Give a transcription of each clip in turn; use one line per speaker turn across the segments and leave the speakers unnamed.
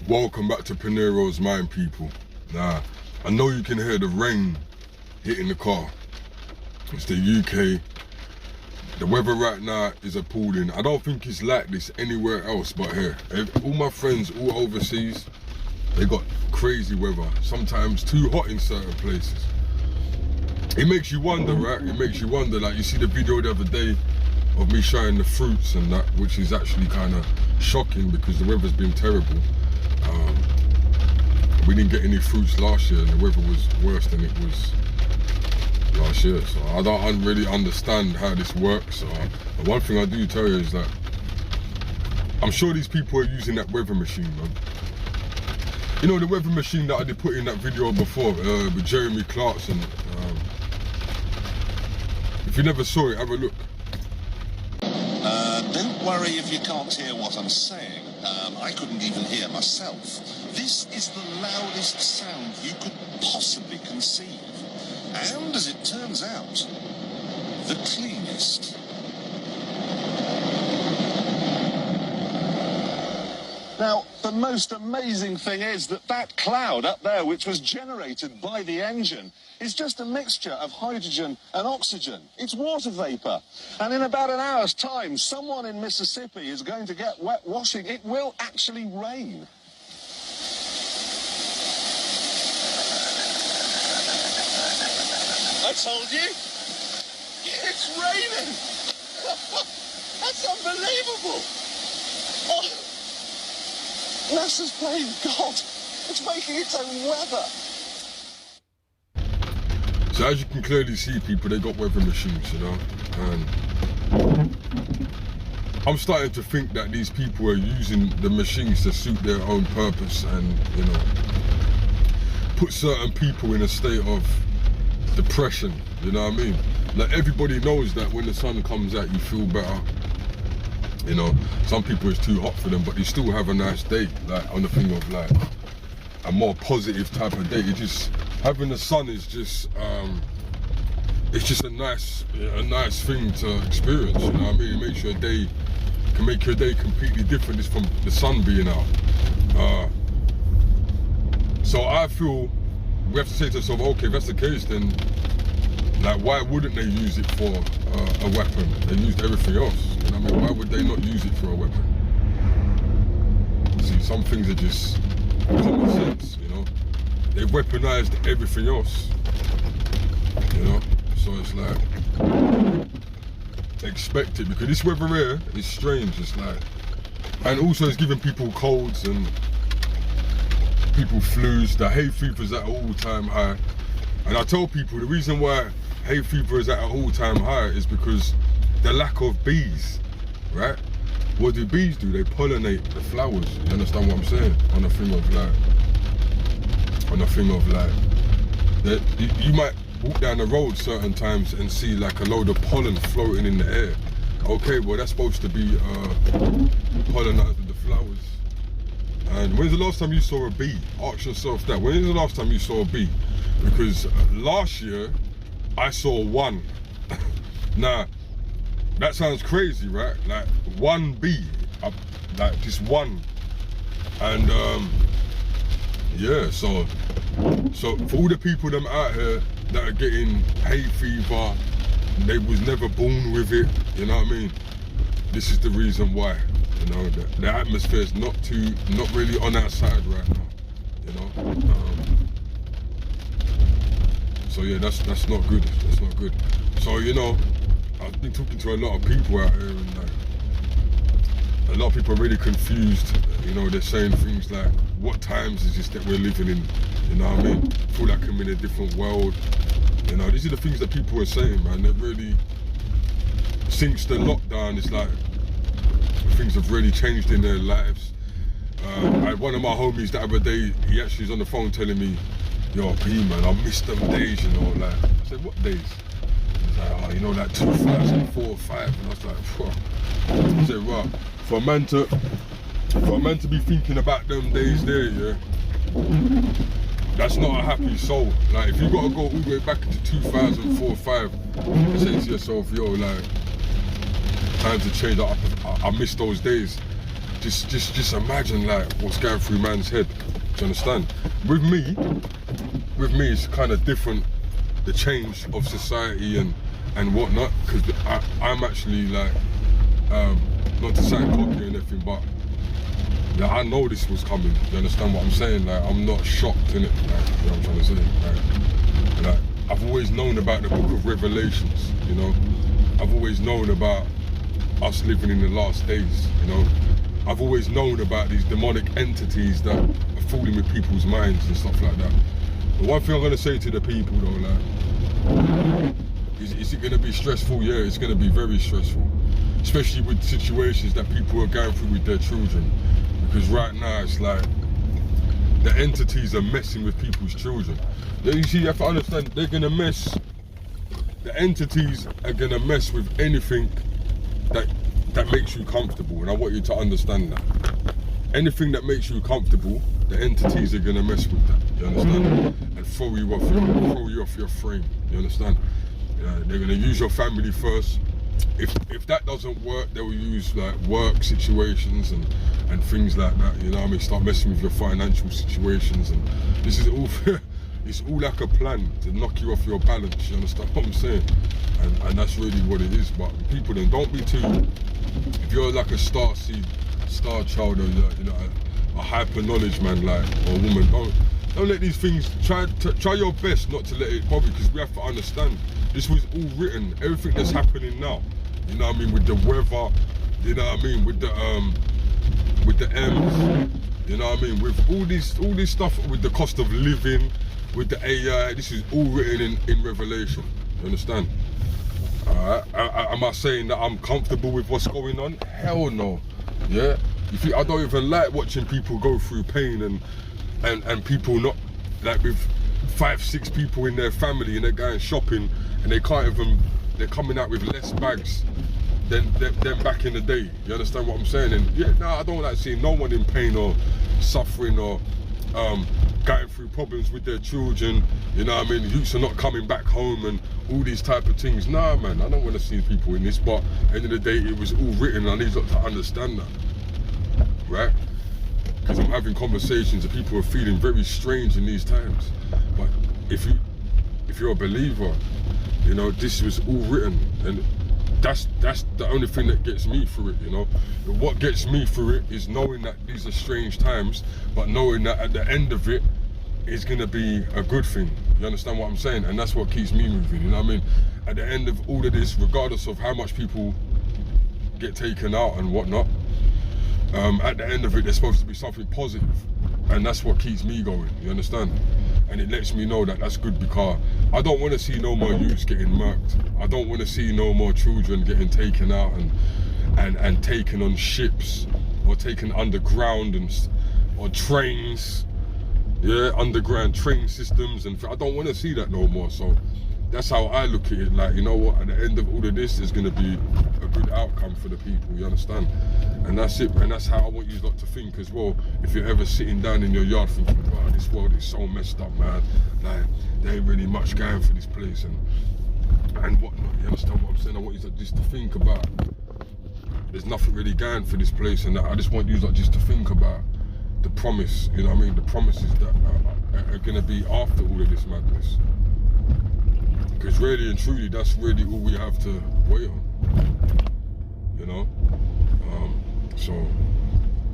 Welcome back to Pinero's Mind, people. Now, I know you can hear the rain hitting the car. It's the UK. The weather right now is appalling. I don't think it's like this anywhere else but here. All my friends all overseas, they got crazy weather. Sometimes too hot in certain places. It makes you wonder, right? It makes you wonder. Like, you see the video the other day of me showing the fruits and that, which is actually kind of shocking because the weather's been terrible. We didn't get any fruits last year and the weather was worse than it was last year. So I don't really understand how this works. The one thing I do tell you is that I'm sure these people are using that weather machine, man. You know, the weather machine that I did put in that video before with Jeremy Clarkson. If you never saw it, have a look.
Don't worry if you can't hear what I'm saying. I couldn't even hear myself. This is the loudest sound you could possibly conceive. And, as it turns out, the cleanest. Now, the most amazing thing is that that cloud up there, which was generated by the engine, is just a mixture of hydrogen and oxygen. It's water vapor. And in about an hour's time, someone in Mississippi is going to get wet washing. It will actually rain. I told you. It's raining. That's unbelievable. Oh. NASA's playing God. It's making its own weather.
So as you can clearly see, people, they got weather machines, you know, and I'm starting to think that these people are using the machines to suit their own purpose and, you know, put certain people in a state of depression, you know what I mean? Like, everybody knows that when the sun comes out, you feel better. You know, some people it's too hot for them, but they still have a nice day, like on the thing of like a more positive type of day. It just, having the sun is just, it's just a nice thing to experience, you know what I mean? It makes your day, can make your day completely different just from the sun being out. So I feel we have to say to ourselves, okay, if that's the case, then like, why wouldn't they use it for a weapon? They used everything else. You know what I mean? Why would they not use it for a weapon? See, some things are just common sense, you know? They've weaponized everything else, you know? So it's like, expect it, because this weather here is strange. It's like, and also it's giving people colds and people flus. The hay fever is at an all-time high. And I tell people the reason why hay fever is at an all-time high is because the lack of bees, right? What do bees do? They pollinate the flowers. You understand what I'm saying? On a thing of like, you might walk down the road certain times and see like a load of pollen floating in the air. Okay, well that's supposed to be pollinizing the flowers. And when's the last time you saw a bee? Ask yourself that. When is the last time you saw a bee? Because last year, I saw one. Now, that sounds crazy, right? Like, one bee, like just one. And yeah, so for all the people them out here that are getting hay fever, they was never born with it, you know what I mean? This is the reason why, you know, the atmosphere is not really on that side right now, you know? So yeah, that's not good. That's not good. So, you know, I've been talking to a lot of people out here, and like, a lot of people are really confused. You know, they're saying things like, "What times is this that we're living in?" You know what I mean? I feel like I'm in a different world. You know, these are the things that people are saying, man. That really, since the lockdown, it's like things have really changed in their lives. One of my homies the other day, he actually was on the phone telling me, "Yo, P, man, I missed them days, you know." Like, I said, "What days?" He's like, "Oh, you know, like 2004 or 5." And I was like, "Whoa." I said, "Well, for a man to be thinking about them days there, yeah, that's not a happy soul. Like, if you gotta go all the way back into 2004 or 5, and say to yourself, yo, like, times have changed. I miss those days." just imagine like what's going through man's head. Do you understand? With me, it's kind of different. The change of society and whatnot, because I'm actually like, not to sound cocky or anything, but like, I know this was coming. You understand what I'm saying? Like, I'm not shocked in it. Like, you know what I'm trying to say? Like, I've always known about the Book of Revelations. You know, I've always known about us living in the last days. You know, I've always known about these demonic entities that are fooling with people's minds and stuff like that. The one thing I'm gonna say to the people though, like, is it gonna be stressful? Yeah, it's gonna be very stressful, especially with situations that people are going through with their children. Because right now it's like the entities are messing with people's children. You see, you have to understand, they're gonna mess. The entities are gonna mess with anything that makes you comfortable, and I want you to understand that. Anything that makes you comfortable, the entities are gonna mess with that. You understand? And throw you off your frame. You understand? They're gonna use your family first. If that doesn't work, they will use like work situations and things like that. You know what I mean? Start messing with your financial situations, and this is all. It's all like a plan to knock you off your balance. You understand what I'm saying? And that's really what it is. But people, then don't be too. If you're like a star seed, star child, or you know, a hyper knowledge man, like, or woman, don't let these things. Try your best not to let it bother you, because we have to understand this was all written. Everything that's happening now, you know what I mean, with the weather, you know what I mean, with the M's, you know what I mean, with all this stuff, with the cost of living, with the AI, this is all written in Revelation. You understand? Am I saying that I'm comfortable with what's going on? Hell no. Yeah. I don't even like watching people go through pain and people not, like, with 5-6 people in their family and they're going shopping and they're coming out with less bags than back in the day. You understand what I'm saying? And yeah, no, I don't like seeing no one in pain or suffering or going through problems with their children. You know what I mean? Youths are not coming back home and all these type of things. Nah, man, I don't want to see people in this, but at the end of the day, it was all written, and I need to understand that, right? Because I'm having conversations and people are feeling very strange in these times. But if you're a believer, you know, this was all written, and that's the only thing that gets me through it, you know. What gets me through it is knowing that these are strange times, but knowing that at the end of it is gonna be a good thing. You understand what I'm saying? And that's what keeps me moving, you know what I mean? At the end of all of this, regardless of how much people get taken out and whatnot, at the end of it, there's supposed to be something positive, and that's what keeps me going. You understand? And it lets me know that that's good, because I don't want to see no more youths getting murked. I don't want to see no more children getting taken out and taken on ships or taken underground or trains, yeah, underground train systems, and I don't want to see that no more. So that's how I look at it. Like, you know what? At the end of all of this, there's going to be a good outcome for the people. You understand? And that's it, and that's how I want you lot to think as well. If you're ever sitting down in your yard thinking, wow, this world is so messed up, man. Like, there ain't really much going for this place and whatnot. You understand what I'm saying? I want you just to think about, there's nothing really going for this place, and I just want you lot just to think about the promise. You know what I mean? The promises that are going to be after all of this madness. Because really and truly, that's really all we have to wait on. You know? So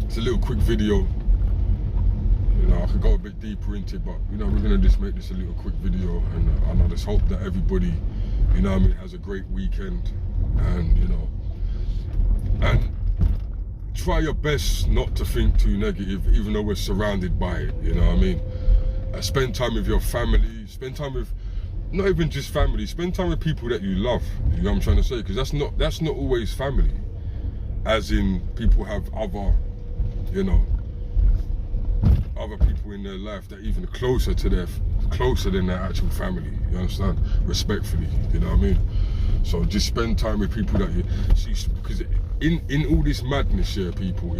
it's a little quick video. You know, I could go a bit deeper into it, but you know, we're gonna just make this a little quick video, and I just hope that everybody, you know what I mean, has a great weekend, and you know, and try your best not to think too negative, even though we're surrounded by it. You know what I mean? Spend time with your family. Spend time with, not even just family. Spend time with people that you love. You know what I'm trying to say? Because that's not always family. As in, people have other, you know, other people in their life that are even closer than their actual family. You understand? Respectfully, you know what I mean? So just spend time with people that you see, because in all this madness here, people,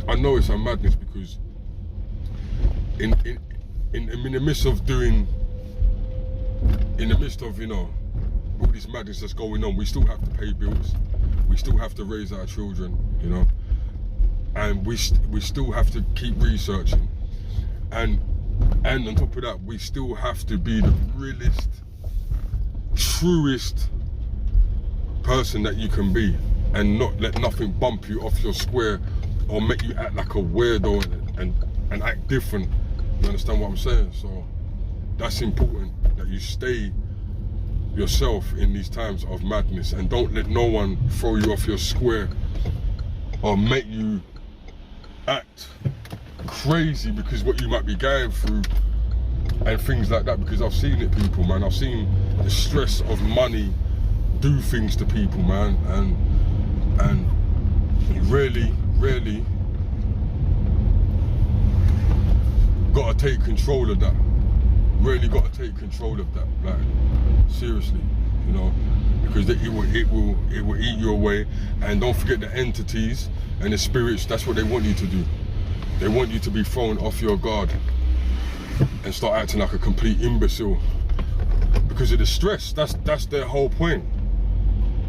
I know it's a madness, because in the midst of, you know, all this madness that's going on, we still have to pay bills. We still have to raise our children, you know. and we still have to keep researching, and on top of that, we still have to be the realest, truest person that you can be, and not let nothing bump you off your square or make you act like a weirdo and act different. You understand what I'm saying? So that's important, that you stay yourself in these times of madness, and don't let no one throw you off your square or make you act crazy because what you might be going through and things like that. Because I've seen it, people, man. I've seen the stress of money do things to people, man, and really gotta take control of that. Really gotta take control of that, like, seriously, you know, because it will eat you away. And don't forget the entities and the spirits. That's what they want you to do. They want you to be thrown off your guard and start acting like a complete imbecile because of the stress. That's their whole point.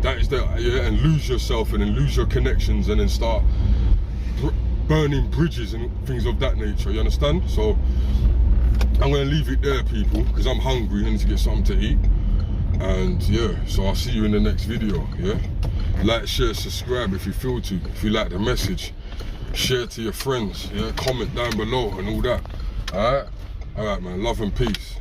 That is their, yeah, and lose yourself and then lose your connections and then start burning bridges and things of that nature. You understand? So I'm gonna leave it there, people, because I'm hungry. I need to get something to eat. And yeah, so I'll see you in the next video. Yeah, like, share, subscribe if you feel to. If you like the message, share to your friends. Yeah, comment down below and all that. All right, man. Love and peace.